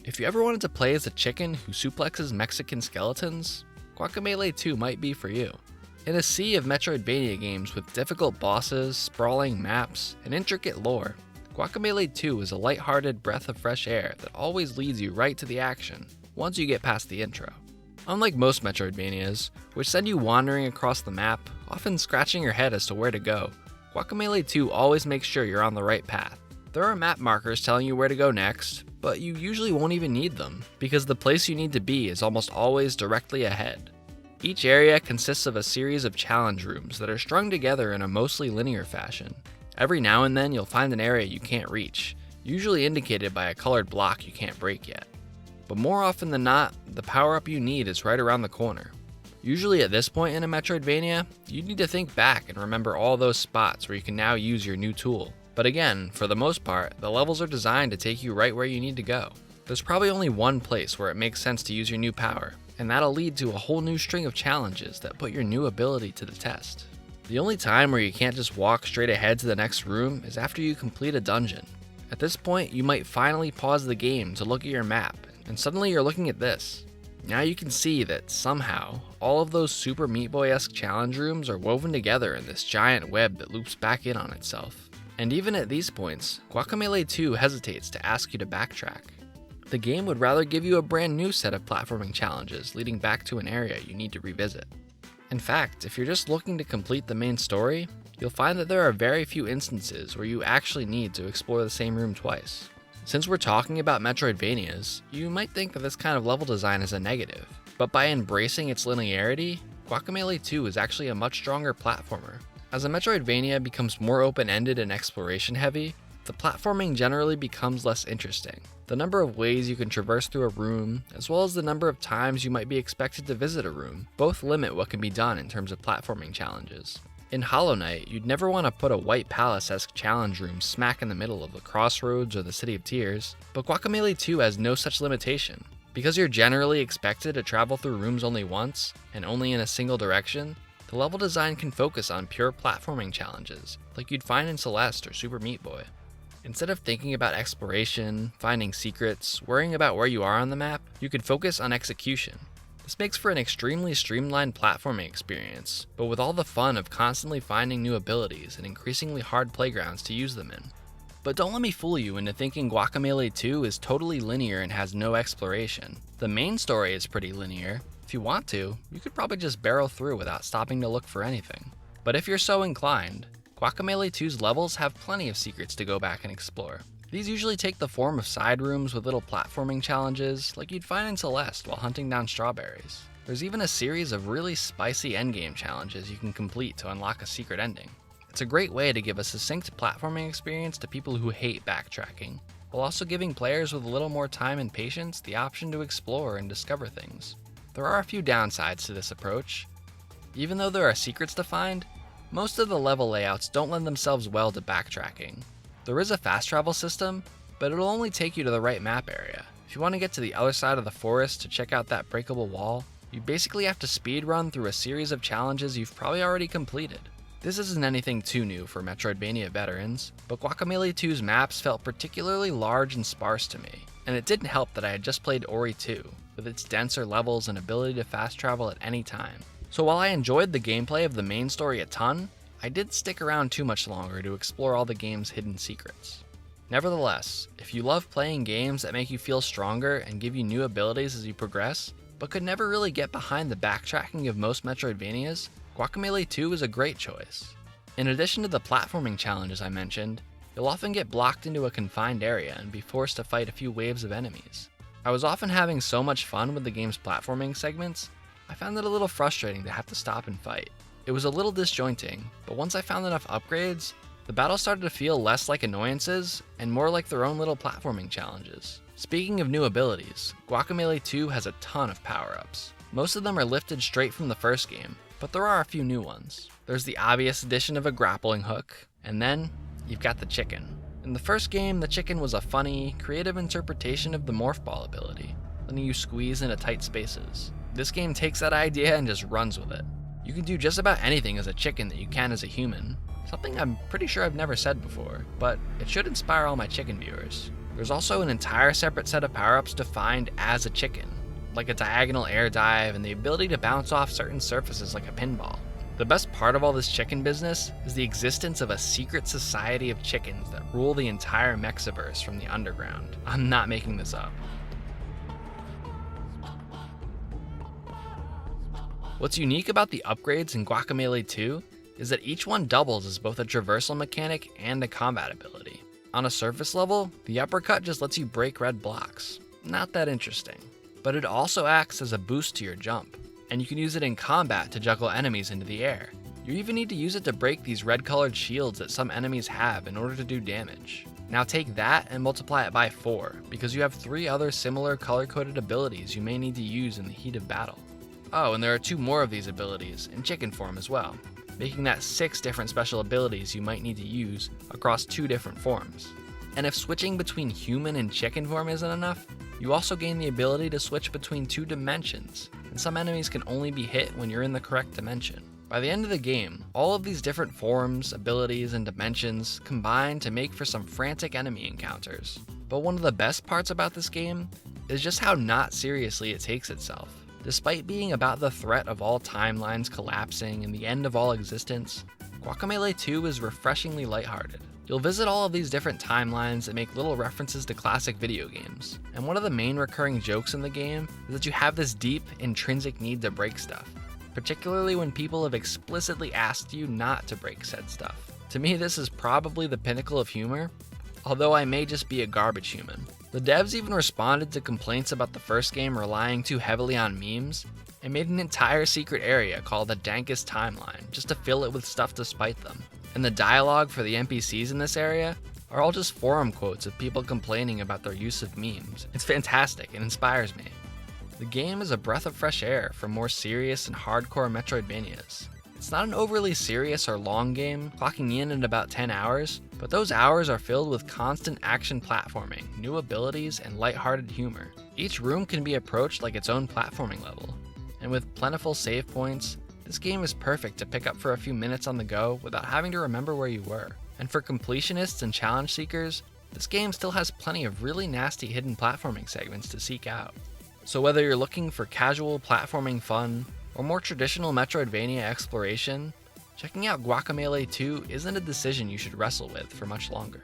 If you ever wanted to play as a chicken who suplexes Mexican skeletons, Guacamelee 2 might be for you. In a sea of Metroidvania games with difficult bosses, sprawling maps, and intricate lore, Guacamelee 2 is a lighthearted breath of fresh air that always leads you right to the action once you get past the intro. Unlike most Metroidvanias, which send you wandering across the map, often scratching your head as to where to go, Guacamelee 2 always makes sure you're on the right path. There are map markers telling you where to go next, but you usually won't even need them, because the place you need to be is almost always directly ahead. Each area consists of a series of challenge rooms that are strung together in a mostly linear fashion. Every now and then you'll find an area you can't reach, usually indicated by a colored block you can't break yet. But more often than not, the power-up you need is right around the corner. Usually at this point in a Metroidvania, you need to think back and remember all those spots where you can now use your new tool. But again, for the most part, the levels are designed to take you right where you need to go. There's probably only one place where it makes sense to use your new power, and that'll lead to a whole new string of challenges that put your new ability to the test. The only time where you can't just walk straight ahead to the next room is after you complete a dungeon. At this point, you might finally pause the game to look at your map, and suddenly you're looking at this. Now you can see that somehow, all of those Super Meat Boy-esque challenge rooms are woven together in this giant web that loops back in on itself. And even at these points, Guacamelee 2 hesitates to ask you to backtrack. The game would rather give you a brand new set of platforming challenges leading back to an area you need to revisit. In fact, if you're just looking to complete the main story, you'll find that there are very few instances where you actually need to explore the same room twice. Since we're talking about Metroidvanias, you might think that this kind of level design is a negative, but by embracing its linearity, Guacamelee 2 is actually a much stronger platformer. As a Metroidvania becomes more open-ended and exploration-heavy, the platforming generally becomes less interesting. The number of ways you can traverse through a room, as well as the number of times you might be expected to visit a room, both limit what can be done in terms of platforming challenges. In Hollow Knight, you'd never want to put a White Palace-esque challenge room smack in the middle of the Crossroads or the City of Tears, but Guacamelee 2 has no such limitation. Because you're generally expected to travel through rooms only once, and only in a single direction, the level design can focus on pure platforming challenges, like you'd find in Celeste or Super Meat Boy. Instead of thinking about exploration, finding secrets, worrying about where you are on the map, you could focus on execution. This makes for an extremely streamlined platforming experience, but with all the fun of constantly finding new abilities and increasingly hard playgrounds to use them in. But don't let me fool you into thinking Guacamelee 2 is totally linear and has no exploration. The main story is pretty linear. If you want to, you could probably just barrel through without stopping to look for anything. But if you're so inclined, Guacamelee 2's levels have plenty of secrets to go back and explore. These usually take the form of side rooms with little platforming challenges like you'd find in Celeste while hunting down strawberries. There's even a series of really spicy endgame challenges you can complete to unlock a secret ending. It's a great way to give a succinct platforming experience to people who hate backtracking, while also giving players with a little more time and patience the option to explore and discover things. There are a few downsides to this approach. Even though there are secrets to find, most of the level layouts don't lend themselves well to backtracking. There is a fast travel system, but it'll only take you to the right map area. If you want to get to the other side of the forest to check out that breakable wall, you basically have to speed run through a series of challenges you've probably already completed. This isn't anything too new for Metroidvania veterans, but Guacamelee 2's maps felt particularly large and sparse to me, and it didn't help that I had just played Ori 2, with its denser levels and ability to fast travel at any time. So while I enjoyed the gameplay of the main story a ton, I didn't stick around too much longer to explore all the game's hidden secrets. Nevertheless, if you love playing games that make you feel stronger and give you new abilities as you progress, but could never really get behind the backtracking of most Metroidvanias, Guacamelee 2 is a great choice. In addition to the platforming challenges I mentioned, you'll often get blocked into a confined area and be forced to fight a few waves of enemies. I was often having so much fun with the game's platforming segments, I found it a little frustrating to have to stop and fight. It was a little disjointing, but once I found enough upgrades, the battles started to feel less like annoyances and more like their own little platforming challenges. Speaking of new abilities, Guacamelee 2 has a ton of power-ups. Most of them are lifted straight from the first game, but there are a few new ones. There's the obvious addition of a grappling hook, and then you've got the chicken. In the first game, the chicken was a funny, creative interpretation of the morph ball ability, letting you squeeze into tight spaces. This game takes that idea and just runs with it. You can do just about anything as a chicken that you can as a human, something I'm pretty sure I've never said before, but it should inspire all my chicken viewers. There's also an entire separate set of power-ups defined as a chicken, like a diagonal air dive and the ability to bounce off certain surfaces like a pinball. The best part of all this chicken business is the existence of a secret society of chickens that rule the entire Mexiverse from the underground. I'm not making this up. What's unique about the upgrades in Guacamelee 2 is that each one doubles as both a traversal mechanic and a combat ability. On a surface level, the uppercut just lets you break red blocks. Not that interesting. But it also acts as a boost to your jump, and you can use it in combat to juggle enemies into the air. You even need to use it to break these red-colored shields that some enemies have in order to do damage. Now take that and multiply it by 4, because you have 3 other similar color-coded abilities you may need to use in the heat of battle. Oh, and there are 2 more of these abilities, in chicken form as well, making that 6 different special abilities you might need to use across 2 different forms. And if switching between human and chicken form isn't enough, you also gain the ability to switch between 2 dimensions, and some enemies can only be hit when you're in the correct dimension. By the end of the game, all of these different forms, abilities, and dimensions combine to make for some frantic enemy encounters. But one of the best parts about this game is just how not seriously it takes itself. Despite being about the threat of all timelines collapsing and the end of all existence, Guacamelee 2 is refreshingly lighthearted. You'll visit all of these different timelines that make little references to classic video games, and one of the main recurring jokes in the game is that you have this deep, intrinsic need to break stuff, particularly when people have explicitly asked you not to break said stuff. To me, this is probably the pinnacle of humor, although I may just be a garbage human. The devs even responded to complaints about the first game relying too heavily on memes, and made an entire secret area called the Dankest Timeline just to fill it with stuff to spite them. And the dialogue for the NPCs in this area are all just forum quotes of people complaining about their use of memes. It's fantastic and inspires me. The game is a breath of fresh air for more serious and hardcore Metroidvanias. It's not an overly serious or long game, clocking in at about 10 hours, but those hours are filled with constant action platforming, new abilities, and lighthearted humor. Each room can be approached like its own platforming level, and with plentiful save points, this game is perfect to pick up for a few minutes on the go without having to remember where you were. And for completionists and challenge seekers, this game still has plenty of really nasty hidden platforming segments to seek out. So whether you're looking for casual platforming fun, or more traditional Metroidvania exploration, checking out Guacamelee 2 isn't a decision you should wrestle with for much longer.